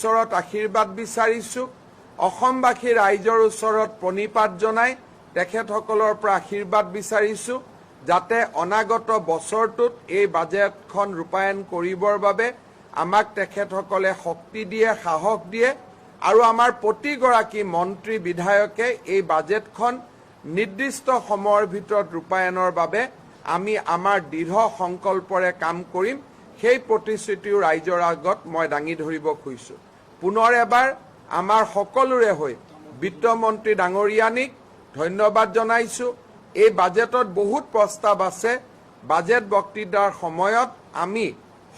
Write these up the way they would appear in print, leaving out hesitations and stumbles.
ওচৰত আশীৰ্বাদ বিচাৰিছোঁ অসমবাসী ৰাইজৰ ওচৰত প্ৰণিপাত জনাই তেখেতসকলৰ পৰা আশীৰ্বাদ বিচাৰিছোঁ যাতে অনাগত বছৰটোত এই বাজেটখন ৰূপায়ণ কৰিবৰ বাবে আমাক তেখেতসকলে শক্তি দিয়ে সাহস দিয়ে আৰু আমাৰ প্ৰতিগৰাকী মন্ত্ৰী বিধায়কে এই বাজেটখন নিৰ্দিষ্ট সময়ৰ ভিতৰত ৰূপায়ণৰ বাবে আমি আমাৰ দৃঢ় সংকল্পৰে কাম কৰিম সেই প্ৰতিশ্ৰুতিও ৰাইজৰ আগত মই দাঙি ধৰিব খুজিছোঁ পুনৰ এবাৰ আমাৰ সকলোৰে হৈ বিত্তমন্ত্ৰী ডাঙৰীয়ানীক ধন্যবাদ জনাইছোঁ এই বাজেটত বহুত প্ৰস্তাৱ আছে বাজেট বক্তৃতাৰ সময়ত আমি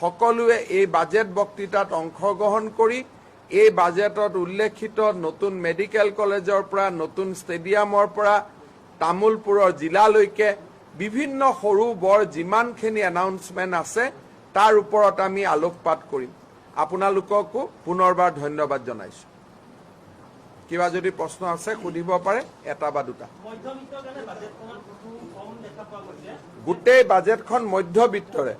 সকলোৱে এই বাজেট বক্তৃতাত অংশগ্ৰহণ কৰি এই বাজেটত উল্লেখিত নতুন মেডিকেল কলেজৰ পৰা নতুন ষ্টেডিয়ামৰ পৰা তামুলপুৰৰ জিলালৈকে বিভিন্ন সৰু বৰ যিমানখিনি এনাউন্সমেণ্ট আছে তাৰ ওপৰত আমি আলোকপাত কৰিম আপোনালোককো পুনৰবাৰ ধন্যবাদ জনাইছোঁ কিবা যদি প্ৰশ্ন আছে সুধিব পাৰে এটা বা দুটা গোটেই বাজেটখন মধ্যবিত্তৰে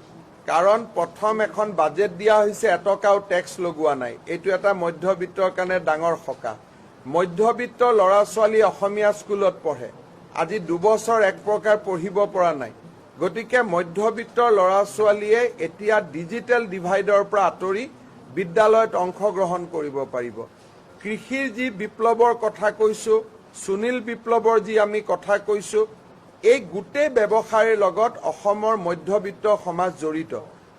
কাৰণ প্ৰথম এখন বাজেট দিয়া হৈছে এটকাও টেক্স লগোৱা নাই এইটো এটা মধ্যবিত্তৰ কাৰণে ডাঙৰ সকাহ মধ্যবিত্ত ল'ৰা ছোৱালী অসমীয়া স্কুলত পঢ়ে আজি 2 বছৰ এক প্ৰকাৰ পঢ়িব পৰা নাই গতিকে মধ্যবিত্তৰ ল'ৰা ছোৱালীয়ে এতিয়া ডিজিটেল ডিভাইডৰ পৰা আঁতৰি বিদ্যালয়ত অংশগ্ৰহণ কৰিব পাৰিব কৃষিৰ যি বিপ্লৱৰ কথা কৈছোঁ সুনীল বিপ্লৱৰ যি আমি কথা কৈছোঁ এই গোটেই ব্যৱসায়ৰ লগত অসমৰ মধ্যবিত্ত সমাজ জড়িত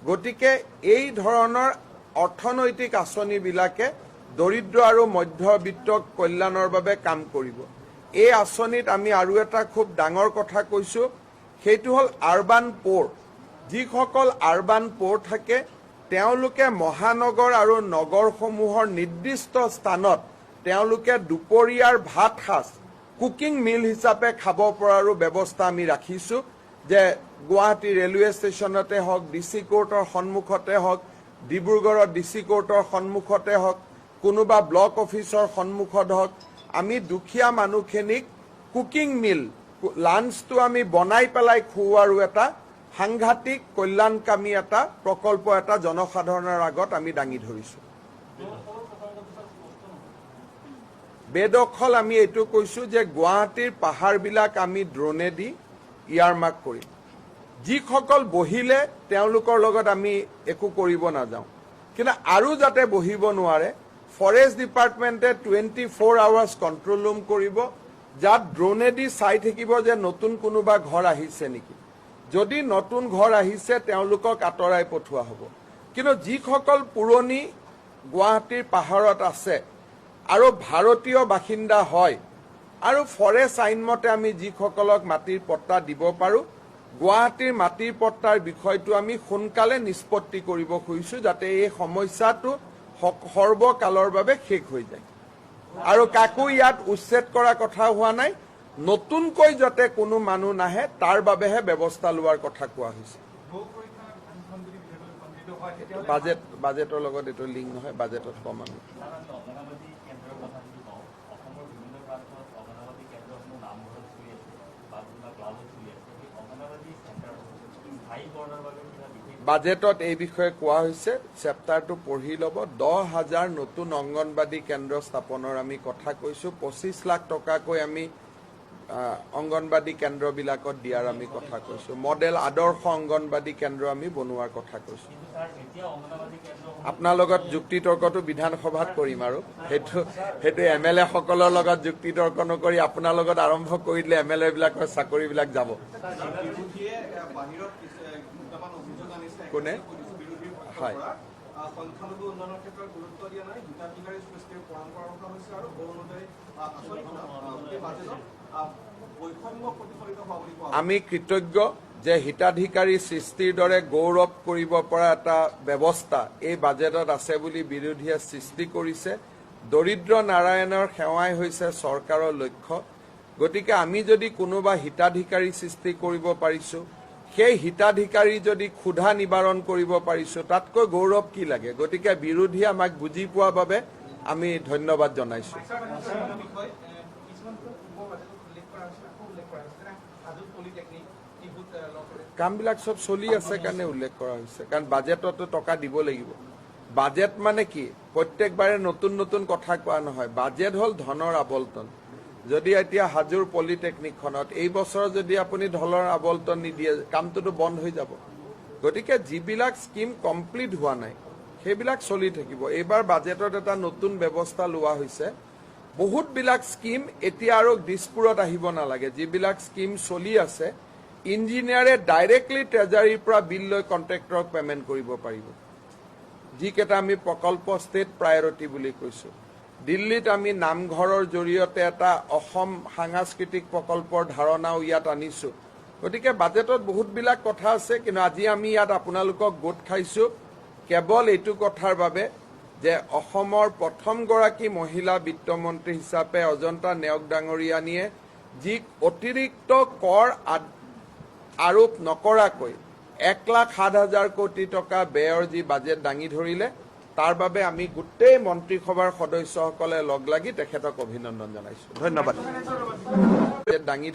গতিকে এই ধৰণৰ অৰ্থনৈতিক আঁচনিবিলাকে দৰিদ্ৰ আৰু মধ্যবিত্ত কল্যাণৰ বাবে কাম কৰিব এই আঁচনিত আমি আৰু এটা খুব ডাঙৰ কথা কৈছোঁ সেইটো হ'ল আৰবান পোৰ যিসকল আৰবান পোৰ থাকে তেওঁলোকে মহানগৰ আৰু নগৰসমূহৰ নিৰ্দিষ্ট স্থানত তেওঁলোকে দুপৰীয়াৰ ভাত সাজ কুকিং মিল হিচাপে খাব পৰাৰো ব্যৱস্থা আমি ৰাখিছোঁ যে গুৱাহাটী ৰেলৱে ষ্টেচনতে হওক ডিচি কোৰ্টৰ সন্মুখতে হওক ডিব্ৰুগড়ৰ ডিচি কোৰ্টৰ সন্মুখতে হওক কোনোবা ব্লক অফিচৰ সন্মুখত হওক আমি দুখীয়া মানুহখিনিক কুকিং মিল লাঞ্চটো আমি বনাই পেলাই খুওৱাৰো এটা সাংঘাতিক কল্যাণকামী এটা প্ৰকল্প এটা জনসাধাৰণৰ আগত আমি দাঙি ধৰিছোঁ বেদখল আমি এইটো কৈছোঁ যে গুৱাহাটীৰ পাহাৰবিলাক আমি ড্ৰোনেদি ইয়াৰমাৰ্ক কৰিম যিসকল বহিলে তেওঁলোকৰ লগত আমি একো কৰিব নাযাওঁ কিন্তু আৰু যাতে বহিব নোৱাৰে ফৰেষ্ট ডিপাৰ্টমেণ্টে 24 আৱাৰ্ছ কণ্ট্ৰল ৰুম কৰিব যাত ড্ৰোনেদি চাই থাকিব যে নতুন কোনোবা ঘৰ আহিছে নেকি যদি নতুন ঘৰ আহিছে তেওঁলোকক আঁতৰাই পঠোৱা হ'ব কিন্তু যিসকল পুৰণি গুৱাহাটীৰ পাহাৰত আছে আৰু ভাৰতীয় বাসিন্দা হয় আৰু ফৰেষ্ট আইনমতে আমি যিসকলক মাটিৰ পট্টা দিব পাৰোঁ গুৱাহাটীৰ মাটিৰ পট্টাৰ বিষয়টো আমি সোনকালে নিষ্পত্তি কৰিব খুজিছোঁ যাতে এই সমস্যাটো সৰ্বকালৰ বাবে শেষ হৈ যায় আৰু কাকো ইয়াত উচ্ছেদ কৰা কথা হোৱা নাই নতুনকৈ যাতে কোনো মানুহ নাহে তাৰ বাবেহে ব্যৱস্থা লোৱাৰ কথা কোৱা হৈছে বাজেটৰ লগত এইটো লিংক নহয় বাজেটত কম আমি বাজেটত এই বিষয়ে কোৱা হৈছে চেপ্টাৰটো পঢ়ি ল'ব 10,000 নতুন অংগনবাদী কেন্দ্ৰ স্থাপনৰ আমি কথা কৈছোঁ 25 লাখ টকাকৈ আমি অংগনবাদী কেন্দ্ৰবিলাকত দিয়াৰ আমি কথা কৈছোঁ মডেল আদৰ্শ অংগনবাদী কেন্দ্ৰ আমি বনোৱাৰ কথা কৈছোঁ আপোনাৰ লগত যুক্তি তৰ্কটো বিধানসভাত কৰিম আৰু সেইটো MLA সকলৰ লগত যুক্তি তৰ্ক নকৰি আপোনাৰ লগত আৰম্ভ কৰিলে MLA বিলাকৰ চাকৰিবিলাক যাব কোনে হয় আমি কৃতজ্ঞ যে হিতাধিকাৰী সৃষ্টিৰ দৰে গৌৰৱ কৰিব পৰা এটা ব্যৱস্থা এই বাজেটত আছে বুলি বিৰোধীয়ে সৃষ্টি কৰিছে দৰিদ্ৰ নাৰায়ণৰ সেৱাই হৈছে চৰকাৰৰ লক্ষ্য গতিকে আমি যদি কোনোবা হিতাধিকাৰী সৃষ্টি কৰিব পাৰিছোঁ সেই হিতাধিকাৰী যদি ক্ষুধা নিবাৰণ কৰিব পাৰিছোঁ তাতকৈ গৌৰৱ কি লাগে গতিকে বিৰোধীয়ে আমাক বুজি পোৱাৰ বাবে আমি ধন্যবাদ জনাইছোঁ কামবিলাক সব চলি আছে কাৰণে উল্লেখ কৰা হৈছে কাৰণ বাজেটতো টকা দিব লাগিব বাজেট মানে কি প্ৰত্যেকবাৰে নতুন নতুন কথা কোৱা নহয় বাজেট হল ধনৰ আবলটন যদি এতিয়া হাজোৰ পলিটেকনিকখনত এই বছৰ যদি আপুনি ধনৰ আবলটন নিদিয়ে কামটোতো বন্ধ হৈ যাব গতিকে যিবিলাক স্কিম কমপ্লিট হোৱা নাই সেইবিলাক চলি থাকিব এইবাৰ বাজেটত এটা নতুন ব্যৱস্থা লোৱা হৈছে বহুতবিলাক স্কিম এতিয়া আৰু দিছপুৰত আহিব নালাগে যিবিলাক স্কিম চলি আছে ইঞ্জিনিয়াৰে ডাইৰেক্টলি ট্ৰেজাৰীৰ পৰা বিল লৈ কন্ট্ৰেক্টৰক পেমেন্ট কৰিব পাৰিব যিকেইটা আমি প্ৰকল্প ষ্টেট প্ৰায়ৰিটি বুলি কৈছো দিল্লীত আমি নামঘৰৰ জৰিয়তে এটা অসম সাংস্কৃতিক প্ৰকল্পৰ ধাৰণাও ইয়াত আনিছো গতিকে বাজেটত বহুতবিলাক কথা আছে কিন্তু আজি আমি ইয়াত আপোনালোকক গোট খাইছো কেৱল এইটো কথাৰ বাবে যে অসমৰ প্ৰথমগৰাকী মহিলা বিত্তমন্ত্ৰী হিচাপে অজন্তা নেওগ ডাঙৰীয়ানীয়ে যি অতিৰিক্ত কৰ আৰোপ নকৰাকৈ 1,07,000 কোটি টকা ব্যয়ৰ যি বাজেট দাঙি ধৰিলে তাৰ বাবে আমি গোটেই মন্ত্ৰীসভাৰ সদস্যসকলে লগ লাগি তেখেতক অভিনন্দন জনাইছো ধন্যবাদ